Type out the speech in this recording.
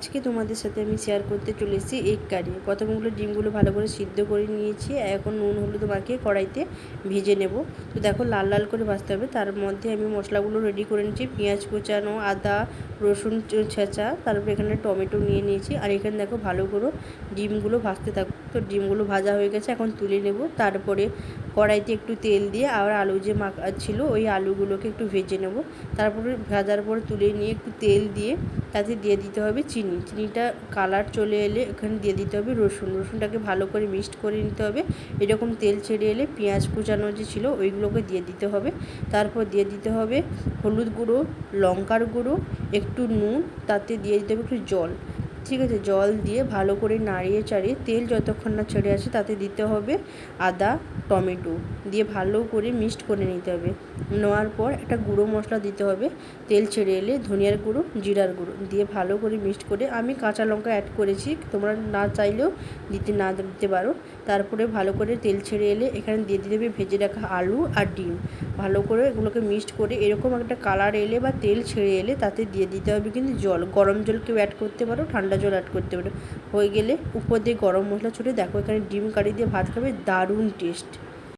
আজকে তোমাদের সাথে আমি শেয়ার করতে চলে এসেছি এগ কারি। প্রথমগুলো ডিমগুলো ভালো করে সিদ্ধ করে নিয়েছি, এখন নুন হলুদ মাখিয়ে কড়াইতে ভেজে নেব। তো দেখো লাল লাল করে ভাজতে হবে। তার মধ্যে আমি মশলাগুলো রেডি করে নিয়েছি, পেঁয়াজ কুচানো, আদা রসুন ছেঁচা, তারপরে এখানে টমেটো নিয়ে নিয়েছি। আর এখানে দেখো ভালো করে ডিমগুলো ভাজতে থাকবো। তো ডিমগুলো ভাজা হয়ে গেছে, এখন তুলে নেব। তারপরে কড়াইতে একটু তেল দিয়ে আর আলু যে মাখা ছিল ওই আলুগুলোকে একটু ভেজে নেব। তারপরে ভাজার পর তুলে নিয়ে একটু তেল দিয়ে তাতে দিয়ে দিতে হবে চিনিটা কালার চলে এলে এখানে দিয়ে দিতে হবে রসুনটাকে ভালো করে মিক্সড করে নিতে হবে। এরকম তেল ছেড়ে এলে পেঁয়াজ কুচানো যে ছিল ওইগুলোকে দিয়ে দিতে হবে। তারপর দিয়ে দিতে হবে হলুদ গুঁড়ো, লঙ্কার গুঁড়ো, একটু নুন, তাতে দিয়ে দিতে হবে একটু জল। ঠিক আছে, জল দিয়ে ভালো করে নাড়িয়ে চাড়িয়ে তেল যতক্ষণ না ছেড়ে আসে তাতে দিতে হবে আদা টমেটো দিয়ে ভালো করে মিক্সড করে নিতে হবে। নেওয়ার পর একটা গুঁড়ো মশলা দিতে হবে, তেল ছেড়ে এলে ধনিয়ার গুঁড়ো, জিরার গুঁড়ো দিয়ে ভালো করে মিক্সড করে আমি কাঁচা লঙ্কা অ্যাড করেছি, তোমরা না চাইলেও দিতে পারো। তারপরে ভালো করে তেল ছেড়ে এলে এখানে দিয়ে দিতে হবে ভেজে রাখা আলু আর ডিম। ভালো করে এগুলোকে মিক্সড করে এরকম একটা কালার এলে বা তেল ছেড়ে এলে তাতে দিয়ে দিতে হবে কিন্তু জল, গরম জল কেউ অ্যাড করতে পারো, ঠান্ডা জল অ্যাড করতে পারো। হয়ে গেলে উপর দিয়ে গরম মশলা ছড়িয়ে দেখো এখানে ডিম কারি দিয়ে ভাত খাবে, দারুণ টেস্ট।